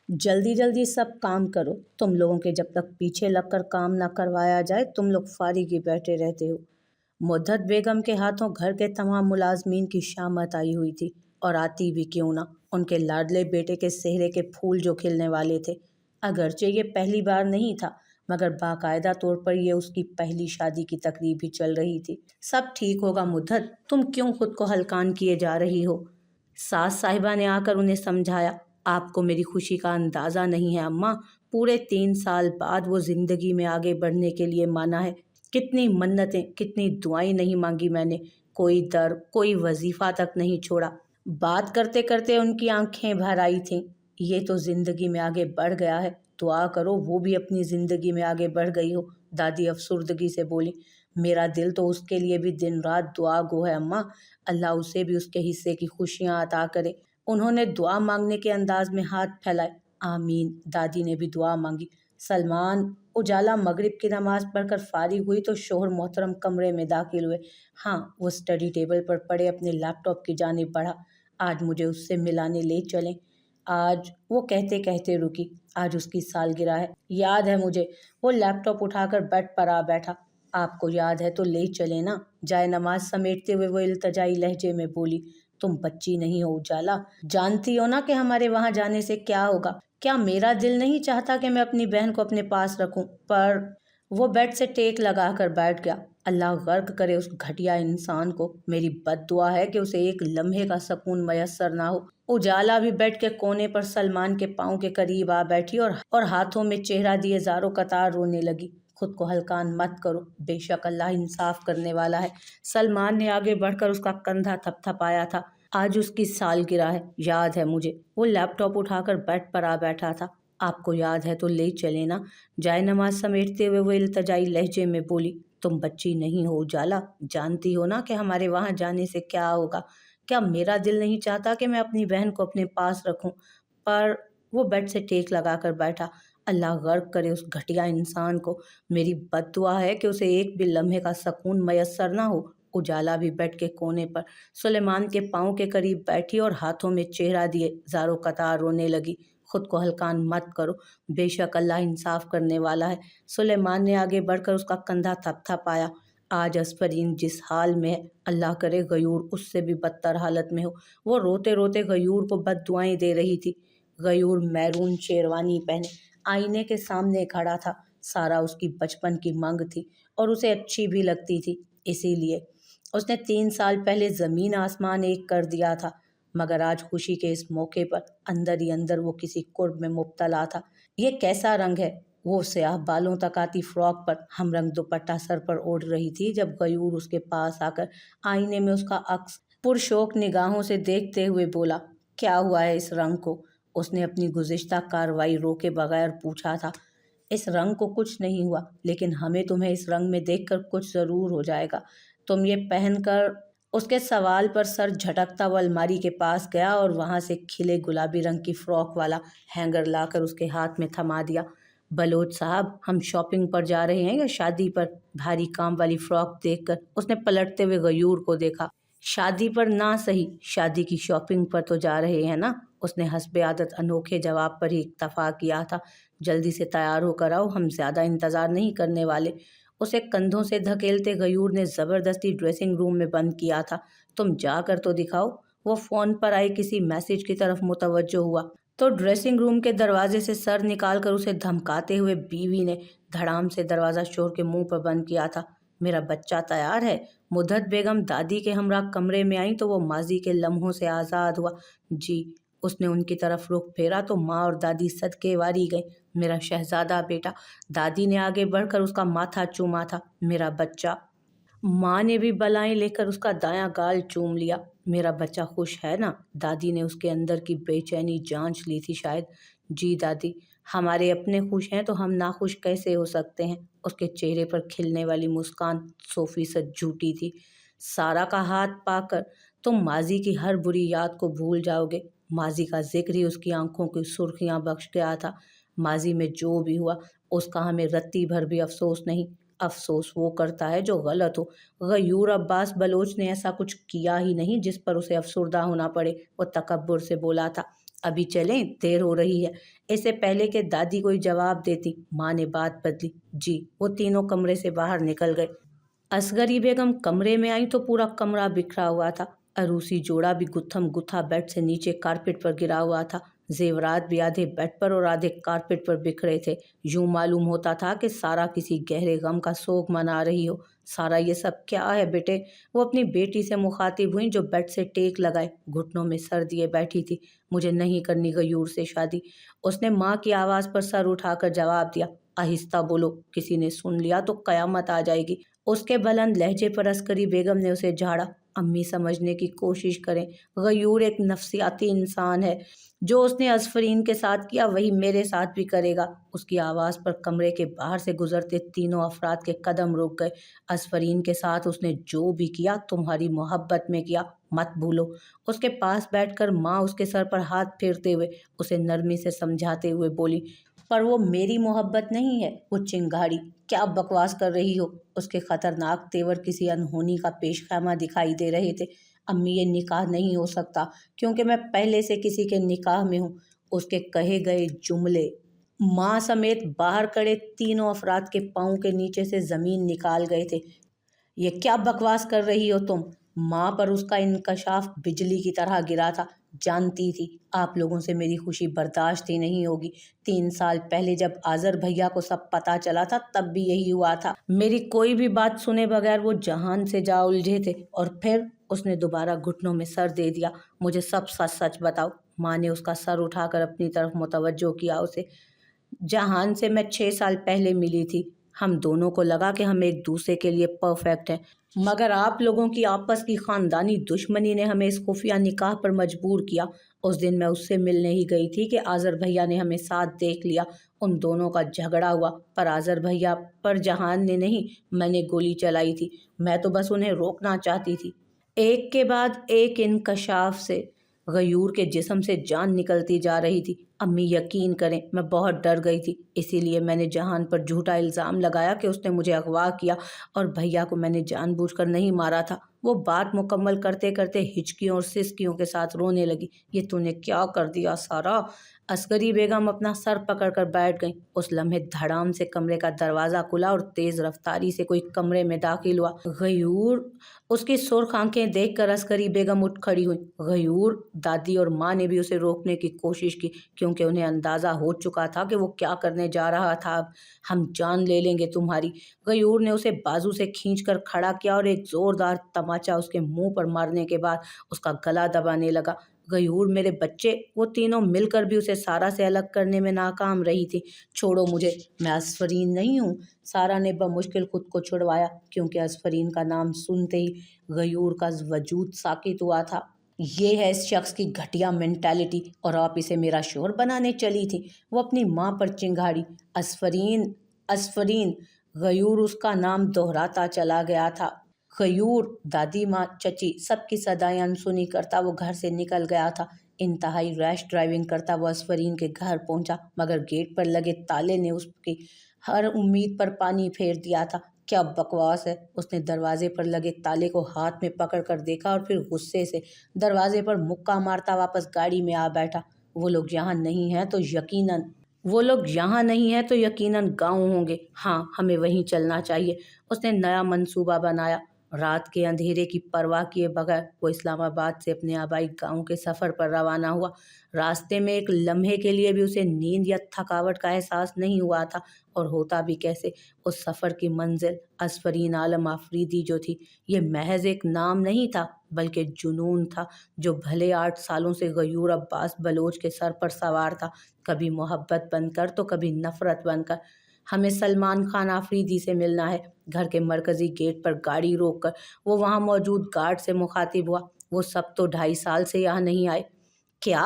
जल्दी जल्दी सब काम करो। तुम लोगों के जब तक पीछे लगकर काम ना करवाया जाए तुम लोग फारिग ही बैठे रहते हो। मुद्दत बेगम के हाथों घर के तमाम मुलाजमीन की शामत आई हुई थी, और आती भी क्यों ना, उनके लाडले बेटे के सेहरे के फूल जो खिलने वाले थे। अगरचे ये पहली बार नहीं था, मगर बाकायदा तौर पर ये उसकी पहली शादी की तकरीब ही चल रही थी। सब ठीक होगा मुद्दत, तुम क्यों खुद को हलकान किए जा रही हो? सास साहिबा ने आकर उन्हें समझाया। आपको मेरी खुशी का अंदाज़ा नहीं है अम्मा। पूरे 3 साल बाद वो ज़िंदगी में आगे बढ़ने के लिए माना है। कितनी मन्नतें, कितनी दुआएं नहीं मांगी मैंने। कोई दर, कोई वजीफ़ा तक नहीं छोड़ा। बात करते करते उनकी आंखें भर आई थीं। ये तो ज़िंदगी में आगे बढ़ गया है, दुआ करो वो भी अपनी ज़िंदगी में आगे बढ़ गई हो। दादी अफसुर्दगी से बोली। मेरा दिल तो उसके लिए भी दिन रात दुआ गो है अम्मा। अल्लाह उसे भी उसके हिस्से की खुशियाँ अता करे। उन्होंने दुआ मांगने के अंदाज में हाथ फैलाए। आमीन। दादी ने भी दुआ मांगी। सलमान। उजाला मगरिब की नमाज पढ़कर फारिग हुई तो शोहर मोहतरम कमरे में दाखिल हुए। हाँ, वो स्टडी टेबल पर पड़े अपने लैपटॉप की जानिब बढ़ा। आज मुझे उससे मिलाने ले चलें। आज, वो कहते कहते रुकी। आज उसकी सालगिरह है। याद है मुझे। वो लैपटॉप उठाकर बेड पर आ बैठा। आपको याद है तो ले चले ना। जाए नमाज समेटते हुए वो इल्तजाई लहजे में बोली। तुम बच्ची नहीं हो उजाला, जानती हो ना कि हमारे वहां जाने से क्या होगा। क्या मेरा दिल नहीं चाहता कि मैं अपनी बहन को अपने पास रखूं? पर वो बेड से टेक लगाकर बैठ गया। अल्लाह गर्क करे उस घटिया इंसान को। मेरी बद्दुआ है कि उसे एक लम्हे का सुकून मयस्सर ना हो। उजाला भी बेड के कोने पर सलमान के पाँव के करीब आ बैठी और हाथों में चेहरा दिए ज़ारो कतार रोने लगी। खुद को हल्कान मत करो, बेशक अल्लाह इंसाफ करने वाला है। सलमान ने आगे बढ़कर उसका कंधा थपथपाया था। आज उसकी सालगिरह है, याद है मुझे। वो लैपटॉप उठाकर बेड पर आ बैठा था। आपको याद है तो ले चले ना। जाए नमाज समेटते हुए वो इल्तजाई लहजे में बोली। तुम बच्ची नहीं हो उजाला, जानती हो ना कि हमारे वहां जाने से क्या होगा। क्या मेरा दिल नहीं चाहता कि मैं अपनी बहन को अपने पास रखूं? पर वो बेड से टेक लगाकर बैठा। अल्लाह गर्क करे उस घटिया इंसान को। मेरी बद्दुआ है कि उसे एक भी लम्हे का सुकून मयस्सर ना हो। उजाला भी बेड के कोने पर सुलेमान के पाँव के करीब बैठी और हाथों में चेहरा दिए ज़ारो कतार रोने लगी। खुद को हल्कान मत करो, बेशक अल्लाह इंसाफ करने वाला है। सुलेमान ने आगे बढ़कर उसका कंधा थपथपाया। आज असफरीन जिस हाल में है, अल्लाह करे गयूर उससे भी बदतर हालत में हो। वो रोते रोते गयूर को बद्दुआएं दे रही थी। गयूर मैरून शेरवानी पहने आईने के सामने खड़ा था। सारा उसकी बचपन की मंग थी और उसे अच्छी भी लगती थी। इसीलिए उसने 3 साल पहले ज़मीन आसमान एक कर दिया था। मगर आज खुशी के इस मौके पर अंदर ही अंदर वो किसी कुर्ब में मुब्तला था। ये कैसा रंग है? वो स्याह बालों तक आती फ्रॉक पर हमरंग दुपट्टा सर पर ओढ़ रही थी जब गयूर उसके पास आकर आईने में उसका अक्स पुरशौक निगाहों से देखते हुए बोला। क्या हुआ है इस रंग को? उसने अपनी गुज़िश्ता कार्रवाई रोके बगैर पूछा था। इस रंग को कुछ नहीं हुआ, लेकिन हमें तुम्हें इस रंग में देखकर कुछ ज़रूर हो जाएगा। तुम ये पहनकर। उसके सवाल पर सर झटकता वो अलमारी के पास गया और वहां से खिले गुलाबी रंग की फ्रॉक वाला हैंगर लाकर उसके हाथ में थमा दिया। बलोच साहब, हम शॉपिंग पर जा रहे हैं या शादी पर? भारी काम वाली फ्रॉक देखकर उसने पलटते हुए गयूर को देखा। शादी पर ना सही, शादी की शॉपिंग पर तो जा रहे हैं ना। उसने हस्बे आदत अनोखे जवाब पर ही इत्तफा किया था। जल्दी से तैयार होकर आओ, हम ज़्यादा इंतज़ार नहीं करने वाले। उसे कंधों से धकेलते गयूर ने ज़बरदस्ती ड्रेसिंग रूम में बंद किया था। तुम जाकर तो दिखाओ। वो फ़ोन पर आए किसी मैसेज की तरफ मुतवज्जो हुआ तो ड्रेसिंग रूम के दरवाजे से सर निकालकर उसे धमकाते हुए बीवी ने धड़ाम से दरवाज़ा शोर के मुंह पर बंद किया था। मेरा बच्चा तैयार है। मुद्दत बेगम दादी के हमरा कमरे में आई तो वो माजी के लम्हों से आज़ाद हुआ। जी। उसने उनकी तरफ रुख फेरा तो माँ और दादी सदके वारी गई। मेरा शहजादा बेटा। दादी ने आगे बढ़कर उसका माथा चूमा था। मेरा बच्चा। माँ ने भी बलाएं लेकर उसका दायां गाल चूम लिया। मेरा बच्चा खुश है ना? दादी ने उसके अंदर की बेचैनी जांच ली थी शायद। जी दादी, हमारे अपने खुश हैं तो हम नाखुश कैसे हो सकते हैं? उसके चेहरे पर खिलने वाली मुस्कान 100% झूठी थी। सारा का हाथ पाकर तुम माजी की हर बुरी याद को भूल जाओगे। माजी का जिक्र ही उसकी आंखों की सुर्खियां बख्श गया था। माजी में जो भी हुआ उसका हमें रत्ती भर भी अफसोस नहीं। अफसोस वो करता है जो गलत हो। गयूर अब्बास बलोच ने ऐसा कुछ किया ही नहीं जिस पर उसे अफसुर्दा होना पड़े। वो तकब्बुर से बोला था। अभी चलें, देर हो रही है। इससे पहले कि दादी कोई जवाब देती, माँ ने बात बदली। जी। वो तीनों कमरे से बाहर निकल गए। असगरी बेगम कमरे में आई तो पूरा कमरा बिखरा हुआ था। अरूसी जोड़ा भी गुत्थम गुत्था बेड से नीचे कारपेट पर गिरा हुआ था। जेवरात भी आधे बेड पर और आधे कारपेट पर बिखरे थे। यूं मालूम होता था कि सारा किसी गहरे गम का शोक मना रही हो। सारा ये सब क्या है बेटे? वो अपनी बेटी से मुखातिब हुई जो बेड से टेक लगाए घुटनों में सर दिए बैठी थी। मुझे नहीं करनी गयूर से शादी। उसने माँ की आवाज़ पर सर उठाकर जवाब दिया। आहिस्ता बोलो, किसी ने सुन लिया तो कयामत आ जाएगी। उसके बुलंद लहजे पर अस्करी बेगम ने उसे झाड़ा। अम्मी समझने की कोशिश करें, गयूर एक नफसियाती इंसान है। जो उसने अजफरीन के साथ किया वही मेरे साथ भी करेगा। उसकी आवाज़ पर कमरे के बाहर से गुजरते तीनों अफराद के कदम रुक गए। अजफरीन के साथ उसने जो भी किया तुम्हारी मोहब्बत में किया, मत भूलो। उसके पास बैठकर माँ उसके सर पर हाथ फेरते हुए उसे नरमी से समझाते हुए बोली, पर वो मेरी मोहब्बत नहीं है, वो चिंगारी। क्या बकवास कर रही हो? उसके खतरनाक तेवर किसी अनहोनी का पेशखैमा दिखाई दे रहे थे। अम्मी, ये निकाह नहीं हो सकता क्योंकि मैं पहले से किसी के निकाह में हूँ। उसके कहे गए जुमले माँ समेत बाहर खड़े तीनों अफराद के पाँव के नीचे से जमीन निकाल गए थे। ये क्या बकवास कर रही हो तुम? माँ पर उसका इंकशाफ बिजली की तरह गिरा था। जानती थी आप लोगों से मेरी खुशी बर्दाश्त ही नहीं होगी। 3 साल पहले जब आज़र भैया को सब पता चला था तब भी यही हुआ था। मेरी कोई भी बात सुने बगैर वो जहान से जा उलझे थे। और फिर उसने दोबारा घुटनों में सर दे दिया। मुझे सब सच सच बताओ। माँ ने उसका सर उठाकर अपनी तरफ मुतवज्जो किया उसे। जहान से मैं 6 साल पहले मिली थी। हम दोनों को लगा कि हम एक दूसरे के लिए परफेक्ट हैं, मगर आप लोगों की आपस की खानदानी दुश्मनी ने हमें इस खुफिया निकाह पर मजबूर किया। उस दिन मैं उससे मिलने ही गई थी कि आज़र भैया ने हमें साथ देख लिया। उन दोनों का झगड़ा हुआ, पर आज़र भैया पर जहान ने नहीं, मैंने गोली चलाई थी। मैं तो बस उन्हें रोकना चाहती थी। एक के बाद एक इंकशाफ से गयूर के जिस्म से जान निकलती जा रही थी। अम्मी, यकीन करें मैं बहुत डर गई थी। इसीलिए मैंने जहान पर झूठा इल्ज़ाम लगाया कि उसने मुझे अगवा किया और भैया को मैंने जानबूझकर नहीं मारा था। वो बात मुकम्मल करते करते हिचकियों और सिसकियों के साथ रोने लगी। ये तूने क्या कर दिया सारा? असगरी बेगम अपना सर पकड़कर बैठ गई। उस लम्हे धड़ाम से कमरे का दरवाज़ा खुला और तेज़ रफ्तारी से कोई कमरे में दाखिल हुआ। गयूर! उसकी सुर्ख आंखें देखकर अस्करी बेगम उठ खड़ी हुई। गयूर! दादी और माँ ने भी उसे रोकने की कोशिश की क्योंकि उन्हें अंदाज़ा हो चुका था कि वो क्या करने जा रहा था। हम जान ले लेंगे तुम्हारी। गयूर ने उसे बाजू से खींचकर खड़ा किया और एक ज़ोरदार तमाचा उसके मुंह पर मारने के बाद उसका गला दबाने लगा। गयूर, मेरे बच्चे! वो तीनों मिलकर भी उसे सारा से अलग करने में नाकाम रही थी। छोड़ो मुझे, मैं असफरीन नहीं हूँ। सारा ने बमुश्किल खुद को छुड़वाया क्योंकि असफरीन का नाम सुनते ही गयूर का वजूद साकित हुआ था। ये है इस शख्स की घटिया मेंटालिटी और आप इसे मेरा शोर बनाने चली थी। वो अपनी माँ पर चिंगाड़ी। असफरीन, असफरीन। गयूर उसका नाम दोहराता चला गया था। गयूर! दादी, माँ, चची सबकी सदाएं अनसुनी करता वो घर से निकल गया था। इंतहाई रैश ड्राइविंग करता वो असफरीन के घर पहुंचा, मगर गेट पर लगे ताले ने उसकी हर उम्मीद पर पानी फेर दिया था। क्या बकवास है? उसने दरवाजे पर लगे ताले को हाथ में पकड़कर देखा और फिर गुस्से से दरवाजे पर मुक्का मारता वापस गाड़ी में आ बैठा। वो लोग यहाँ नहीं हैं तो यकीनन वो लोग यहाँ नहीं हैं तो यकीनन गाँव होंगे। हाँ, हमें वहीं चलना चाहिए। उसने नया मंसूबा बनाया। रात के अंधेरे की परवाह किए बगैर वो इस्लामाबाद से अपने आबाई गांव के सफ़र पर रवाना हुआ। रास्ते में एक लम्हे के लिए भी उसे नींद या थकावट का एहसास नहीं हुआ था, और होता भी कैसे। उस सफ़र की मंजिल असफरीन आलम आफरीदी जो थी, ये महज एक नाम नहीं था बल्कि जुनून था जो भले 8 सालों से गयूर अब्बास बलोच के सर पर सवार था, कभी मोहब्बत बनकर तो कभी नफ़रत बनकर। हमें सलमान खान आफरीदी से मिलना है। घर के मरकजी गेट पर गाड़ी रोककर वो वहां मौजूद गार्ड से मुखातिब हुआ। वो सब तो 2.5 साल से यहाँ नहीं आए। क्या?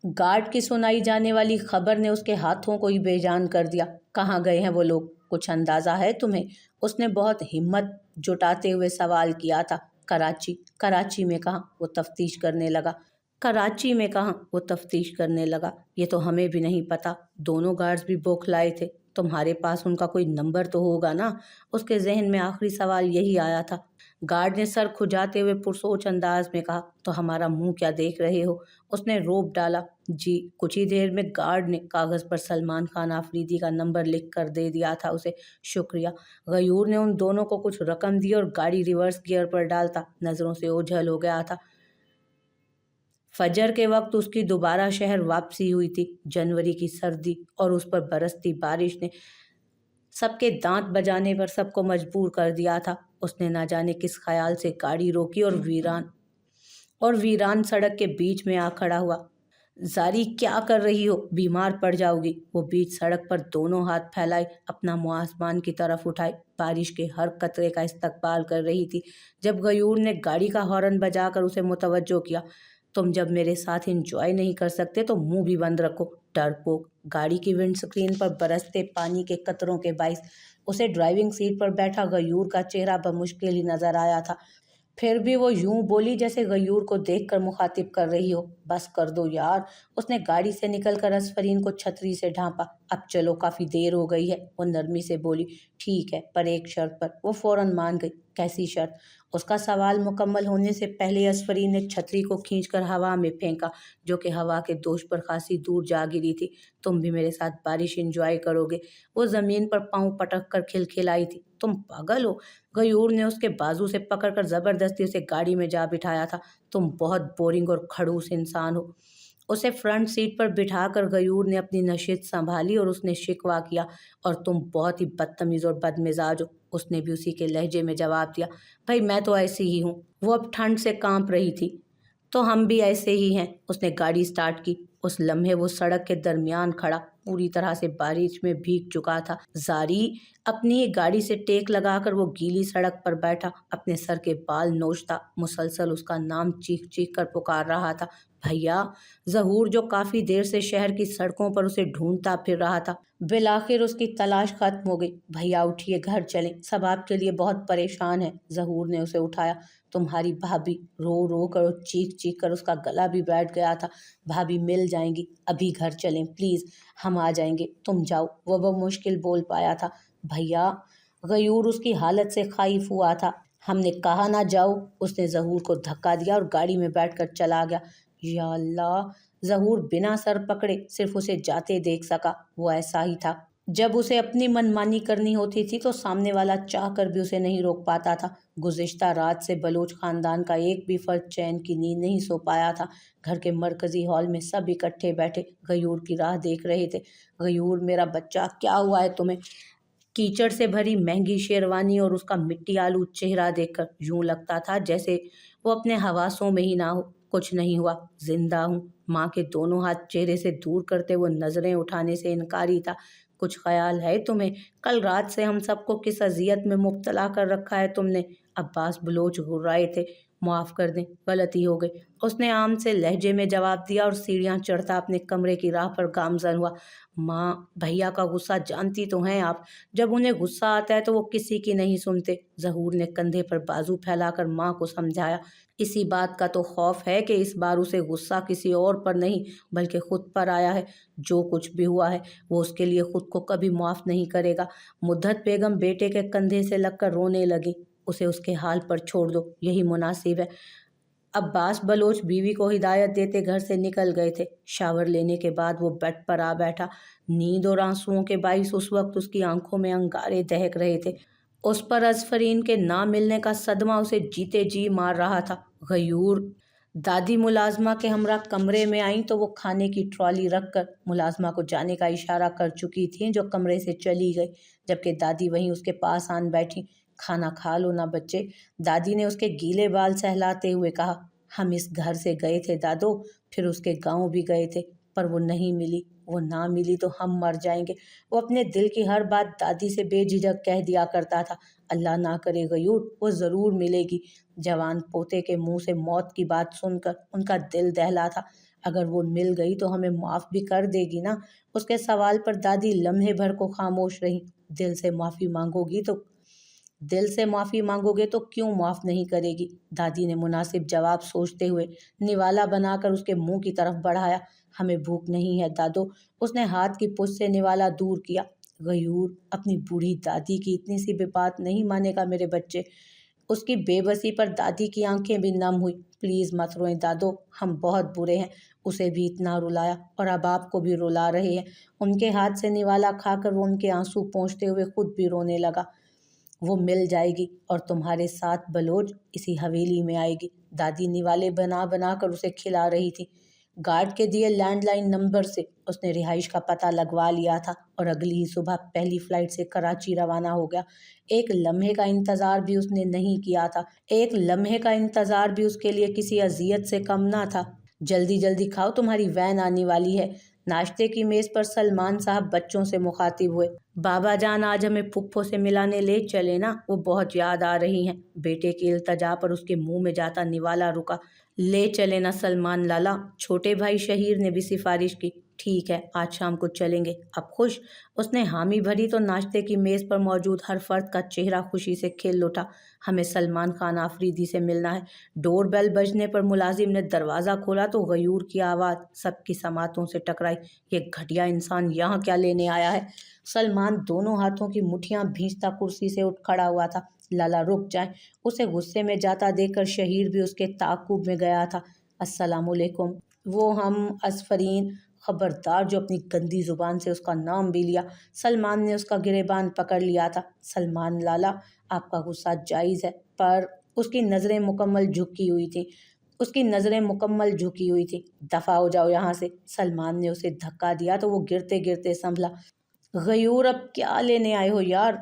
गार्ड की सुनाई जाने वाली खबर ने उसके हाथों को ही बेजान कर दिया। कहाँ गए हैं वो लोग? कुछ अंदाजा है तुम्हें? उसने बहुत हिम्मत जुटाते हुए सवाल किया था। कराची। कराची में कहाँ? वो तफ्तीश करने लगा। कराची में कहाँ? वो तफ्तीश करने लगा। ये तो हमें भी नहीं पता। दोनों गार्ड्स भी बौखलाए थे। तुम्हारे पास उनका कोई नंबर तो होगा ना? उसके जहन में आखिरी सवाल यही आया था। گارڈ نے سر کھجاتے ہوئے پرسوچ انداز میں کہا۔ تو ہمارا منہ کیا دیکھ رہے ہو؟ اس نے روپ ڈالا۔ جی۔ کچھ ہی دیر میں گارڈ نے کاغذ پر سلمان خان آفریدی کا نمبر لکھ کر دے دیا تھا اسے۔ شکریہ۔ غیور نے ان دونوں کو کچھ رقم دی اور گاڑی ریورس گیئر پر ڈالتا نظروں سے اوجھل ہو گیا تھا۔ فجر کے وقت اس کی دوبارہ شہر واپسی ہوئی تھی۔ جنوری کی سردی اور اس پر برستی بارش نے سب کے دانت بجانے پر سب کو مجبور کر دیا تھا۔ اس نے نہ جانے کس خیال سے گاڑی روکی اور ویران سڑک کے بیچ میں آ کھڑا ہوا۔ زاری کیا کر رہی ہو؟ بیمار پڑ جاؤ گی۔ وہ بیچ سڑک پر دونوں ہاتھ پھیلائے اپنا منہ آسمان کی طرف اٹھائے، بارش کے ہر قطرے کا استقبال کر رہی تھی۔ جب غیور نے گاڑی کا ہارن بجا کر اسے متوجہ کیا، تم جب میرے ساتھ انجوائے نہیں کر سکتے تو منہ بھی بند رکھو، ڈرپوک۔ گاڑی کی ونڈ سکرین پر برستے پانی کے قطروں کے باعث اسے ڈرائیونگ سیٹ پر بیٹھا غیور کا چہرہ بمشکل ہی نظر آیا تھا۔ پھر بھی وہ یوں بولی جیسے غیور کو دیکھ کر مخاطب کر رہی ہو۔ بس کر دو یار۔ اس نے گاڑی سے نکل کر اصفرین کو چھتری سے ڈھانپا۔ اب چلو، کافی دیر ہو گئی ہے، وہ نرمی سے بولی۔ ٹھیک ہے، پر ایک شرط پر۔ وہ فوراً مان گئی۔ کیسی شرط؟ اس کا سوال مکمل ہونے سے پہلے اصفرین نے چھتری کو کھینچ کر ہوا میں پھینکا، جو کہ ہوا کے دوش پر خاصی دور جا گری تھی۔ تم بھی میرے ساتھ بارش انجوائے کرو گے؟ وہ زمین پر پاؤں پٹک کر کھلکھلائی تھی۔ تم پاگل ہو؟ غیور نے اس کے بازو سے پکڑ کر زبردستی اسے گاڑی میں جا بٹھایا تھا۔ تم بہت بورنگ اور کھڑوس انسان ہو۔ اسے فرنٹ سیٹ پر بٹھا کر غیور نے اپنی نشست سنبھالی اور اس نے شکوہ کیا، اور تم بہت ہی بدتمیز اور بد مزاج ہو۔ اس نے بھی اسی کے لہجے میں جواب دیا۔ بھائی میں تو ایسی ہی ہوں۔ وہ اب ٹھنڈ سے کانپ رہی تھی۔ تو ہم بھی ایسے ہی ہیں۔ اس نے گاڑی سٹارٹ کی۔ اس لمحے وہ سڑک کے درمیان کھڑا، پوری طرح سے بارش میں بھیگ چکا تھا۔ زاری اپنی ہی گاڑی سے ٹیک لگا کر وہ گیلی سڑک پر بیٹھا، اپنے سر کے بال نوچتا، مسلسل اس کا نام چیخ چیخ کر پکار رہا تھا۔ بھیا! ظہور جو کافی دیر سے شہر کی سڑکوں پر اسے ڈھونڈتا پھر رہا تھا، بالآخر اس کی تلاش ختم ہو گئی۔ بھیا اٹھیے، گھر چلیں، سب آپ کے لیے بہت پریشان ہیں۔ ظہور نے اسے اٹھایا۔ تمہاری بھابھی! رو رو کر اور چیخ چیخ کر اس کا گلا بھی بیٹھ گیا تھا۔ بھابھی مل جائیں گی، ابھی گھر چلیں پلیز، ہم آ جائیں گے، تم جاؤ، وہ بمشکل بول پایا تھا۔ بھیا! غیور اس کی حالت سے خائف ہوا تھا۔ ہم نے کہا نہ جاؤ۔ اس نے ظہور کو دھکا دیا اور گاڑی میں بیٹھ کر چلا گیا۔ یا اللہ! ظہور بنا سر پکڑے صرف اسے جاتے دیکھ سکا۔ وہ ایسا ہی تھا، جب اسے اپنی منمانی کرنی ہوتی تھی تو سامنے والا چاہ کر بھی اسے نہیں روک پاتا تھا۔ گزشتہ رات سے بلوچ خاندان کا ایک بھی فرد چین کی نیند نہیں سو پایا تھا۔ گھر کے مرکزی ہال میں سب اکٹھے بیٹھے غیور کی راہ دیکھ رہے تھے۔ غیور میرا بچہ، کیا ہوا ہے تمہیں؟ کیچڑ سے بھری مہنگی شیروانی اور اس کا مٹی آلود چہرہ دیکھ کر یوں لگتا تھا جیسے وہ اپنے حواسوں میں ہی نہ ہو۔ کچھ نہیں ہوا، زندہ ہوں۔ ماں کے دونوں ہاتھ چہرے سے دور کرتے وہ نظریں اٹھانے سے انکاری تھا۔ کچھ خیال ہے تمہیں؟ کل رات سے ہم سب کو کس اذیت میں مبتلا کر رکھا ہے تم نے؟ عباس بلوچ گھرائے تھے۔ معاف کر دیں، غلطی ہو گئی، اس نے عام سے لہجے میں جواب دیا اور سیڑھیاں چڑھتا اپنے کمرے کی راہ پر گامزن ہوا۔ ماں! بھیا کا غصہ جانتی تو ہیں آپ، جب انہیں غصہ آتا ہے تو وہ کسی کی نہیں سنتے۔ ظہور نے کندھے پر بازو پھیلا کر ماں کو سمجھایا۔ اسی بات کا تو خوف ہے کہ اس بار اسے غصہ کسی اور پر نہیں بلکہ خود پر آیا ہے۔ جو کچھ بھی ہوا ہے وہ اس کے لیے خود کو کبھی معاف نہیں کرے گا۔ مدت بیگم بیٹے کے کندھے سے لگ کر رونے لگی۔ اسے اس کے حال پر چھوڑ دو، یہی مناسب ہے۔ عباس بلوچ بیوی کو ہدایت دیتے گھر سے نکل گئے تھے۔ شاور لینے کے بعد وہ بیڈ پر آ بیٹھا۔ نیند اور آنسوؤں کے باعث اس وقت اس کی آنکھوں میں انگارے دہک رہے تھے۔ اس پر اصفرین کے نہ ملنے کا صدمہ اسے جیتے جی مار رہا تھا۔ غیور! دادی ملازمہ کے ہمراہ کمرے میں آئیں تو وہ کھانے کی ٹرالی رکھ کر ملازمہ کو جانے کا اشارہ کر چکی تھیں، جو کمرے سے چلی گئی، جبکہ دادی وہیں اس کے پاس آن بیٹھی۔ کھانا کھا لو نا بچے، دادی نے اس کے گیلے بال سہلاتے ہوئے کہا۔ ہم اس گھر سے گئے تھے دادو، پھر اس کے گاؤں بھی گئے تھے، پر وہ نہیں ملی۔ وہ نہ ملی تو ہم مر جائیں گے۔ وہ اپنے دل کی ہر بات دادی سے بے جھجک کہہ دیا کرتا تھا۔ اللہ نہ کرے غیور، وہ ضرور ملے گی۔ جوان پوتے کے منہ سے موت کی بات سن کر ان کا دل دہلا تھا۔ اگر وہ مل گئی تو ہمیں معاف بھی کر دے گی نا؟ اس کے سوال پر دادی لمحے بھر کو خاموش رہیں۔ دل سے معافی مانگو گے تو کیوں معاف نہیں کرے گی؟ دادی نے مناسب جواب سوچتے ہوئے نوالا بنا کر اس کے منہ کی طرف بڑھایا۔ ہمیں بھوک نہیں ہے دادو۔ اس نے ہاتھ کی پشت سے نوالا دور کیا۔ غیور! اپنی بوڑھی دادی کی اتنی سی بھی بات نہیں مانے گا میرے بچے؟ اس کی بے بسی پر دادی کی آنکھیں بھی نم ہوئی۔ پلیز مت روئیں دادو، ہم بہت برے ہیں، اسے بھی اتنا رلایا اور اب آپ کو بھی رلا رہے ہیں۔ ان کے ہاتھ سے نوالا کھا کر وہ ان کے آنسو پونچھتے ہوئے خود بھی رونے لگا۔ وہ مل جائے گی اور تمہارے ساتھ بلوچ اسی حویلی میں آئے گی۔ دادی نوالے بنا بنا کر اسے کھلا رہی تھی۔ گارڈ کے دیے لینڈ لائن نمبر سے اس نے رہائش کا پتہ لگوا لیا تھا اور اگلی ہی صبح پہلی فلائٹ سے کراچی روانہ ہو گیا۔ ایک لمحے کا انتظار بھی اس نے نہیں کیا تھا، ایک لمحے کا انتظار بھی اس کے لیے کسی اذیت سے کم نہ تھا۔ جلدی جلدی کھاؤ، تمہاری وین آنے والی ہے۔ ناشتے کی میز پر سلمان صاحب بچوں سے مخاطب ہوئے۔ بابا جان آج ہمیں پھپھو سے ملانے لے چلے نا، وہ بہت یاد آ رہی ہیں۔ بیٹے کی التجا پر اس کے منہ میں جاتا نوالا رکا۔ لے چلے نا سلمان لالا، چھوٹے بھائی شہیر نے بھی سفارش کی۔ ٹھیک ہے، آج شام کو چلیں گے، اب خوش؟ اس نے حامی بھری تو ناشتے کی میز پر موجود ہر فرد کا چہرہ خوشی سے کھل اٹھا۔ ہمیں سلمان خان آفریدی سے ملنا ہے۔ ڈور بیل بجنے پر ملازم نے دروازہ کھولا تو غیور کی آواز سب کی سماعتوں سے ٹکرائی۔ یہ گھٹیا انسان یہاں کیا لینے آیا ہے؟ سلمان دونوں ہاتھوں کی مٹھیاں بھینچتا کرسی سے اٹھ کھڑا ہوا تھا۔ لالا رک جائیں، اسے غصے میں جاتا دیکھ کر شہیر بھی اس کے تعاقب میں گیا تھا۔ السلام علیکم۔ وہ ہم اسفرین، خبردار جو اپنی گندی زبان سے اس کا نام بھی لیا۔ سلمان نے اس کا گریبان پکڑ لیا تھا۔ سلمان لالا، آپ کا غصہ جائز ہے، پر اس کی نظریں مکمل جھکی ہوئی تھی۔ دفع ہو جاؤ یہاں سے۔ سلمان نے اسے دھکا دیا تو وہ گرتے گرتے سنبھلا۔ غیور، اب کیا لینے آئے ہو یار؟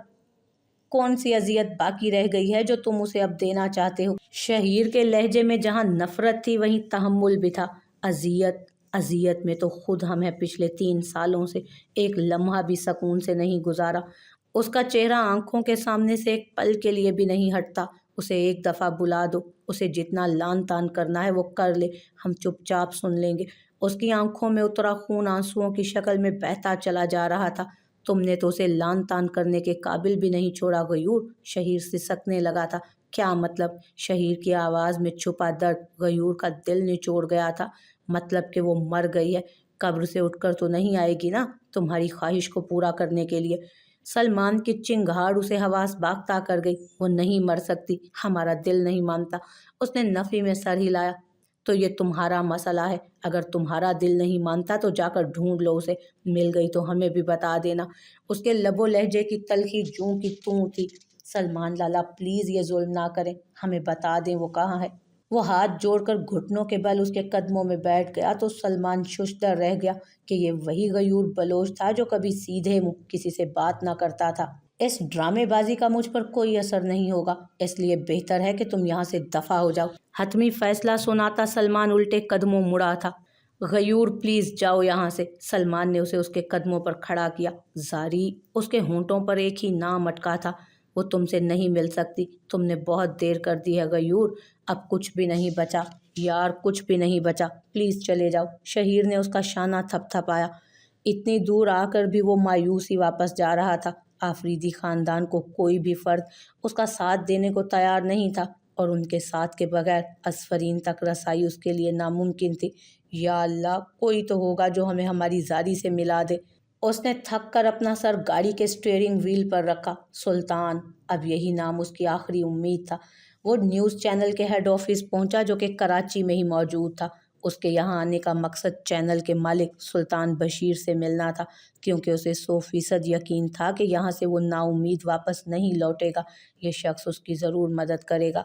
کون سی اذیت باقی رہ گئی ہے جو تم اسے اب دینا چاہتے ہو؟ شہیر کے لہجے میں جہاں نفرت تھی وہیں تحمل بھی تھا۔ اذیت میں تو خود ہم ہیں، پچھلے 3 سالوں سے ایک لمحہ بھی سکون سے نہیں گزارا۔ اس کا چہرہ آنکھوں کے سامنے سے ایک پل کے لیے بھی نہیں ہٹتا۔ اسے ایک دفعہ بلا دو، اسے جتنا لان تان کرنا ہے وہ کر لے، ہم چپ چاپ سن لیں گے۔ اس کی آنکھوں میں اترا خون آنسوؤں کی شکل میں بہتا چلا جا رہا تھا۔ تم نے تو اسے لان تان کرنے کے قابل بھی نہیں چھوڑا غیور۔ شہیر سسکنے لگا تھا۔ کیا مطلب؟ شہیر کی آواز میں چھپا درد غیور کا دل نچوڑ گیا تھا۔ مطلب کہ وہ مر گئی ہے، قبر سے اٹھ کر تو نہیں آئے گی نا تمہاری خواہش کو پورا کرنے کے لیے؟ سلمان کی چنگھاڑ اسے حواس باختہ کر گئی۔ وہ نہیں مر سکتی، ہمارا دل نہیں مانتا۔ اس نے نفی میں سر ہلایا۔ تو یہ تمہارا مسئلہ ہے، اگر تمہارا دل نہیں مانتا تو جا کر ڈھونڈ لو اسے، مل گئی تو ہمیں بھی بتا دینا۔ اس کے لب و لہجے کی تلخی جوں کی توں تھی۔ سلمان لالا پلیز یہ ظلم نہ کریں، ہمیں بتا دیں وہ کہاں ہے۔ وہ ہاتھ جوڑ کر گھٹنوں کے بل اس کے قدموں میں بیٹھ گیا تو سلمان ششدر رہ گیا کہ یہ وہی غیور بلوچ تھا جو کبھی سیدھے منہ کسی سے بات نہ کرتا تھا۔ اس ڈرامے بازی کا مجھ پر کوئی اثر نہیں ہوگا، اس لیے بہتر ہے کہ تم یہاں سے دفع ہو جاؤ۔ حتمی فیصلہ سناتا سلمان الٹے قدموں مڑا تھا۔ غیور پلیز جاؤ یہاں سے۔ سلمان نے اسے اس کے قدموں پر کھڑا کیا۔ زاری، اس کے ہونٹوں پر ایک ہی نام اٹکا تھا، وہ تم سے نہیں مل سکتی۔ تم نے بہت دیر کر دی ہے غیور، اب کچھ بھی نہیں بچا یار، کچھ بھی نہیں بچا، پلیز چلے جاؤ۔ شہیر نے اس کا شانہ تھپ تھپایا۔ اتنی دور آ کر بھی وہ مایوس ہی واپس جا رہا تھا۔ آفریدی خاندان کو کوئی بھی فرد اس کا ساتھ دینے کو تیار نہیں تھا اور ان کے ساتھ کے بغیر اسفرین تک رسائی اس کے لیے ناممکن تھی۔ یا اللہ، کوئی تو ہوگا جو ہمیں ہماری زاری سے ملا دے۔ اس نے تھک کر اپنا سر گاڑی کے اسٹیئرنگ وہیل پر رکھا۔ سلطان، اب یہی نام اس کی آخری امید تھا۔ وہ نیوز چینل کے ہیڈ آفس پہنچا جو کہ کراچی میں ہی موجود تھا۔ اس کے یہاں آنے کا مقصد چینل کے مالک سلطان بشیر سے ملنا تھا، کیونکہ اسے 100% یقین تھا کہ یہاں سے وہ نا امید واپس نہیں لوٹے گا۔ یہ شخص اس کی ضرور مدد کرے گا۔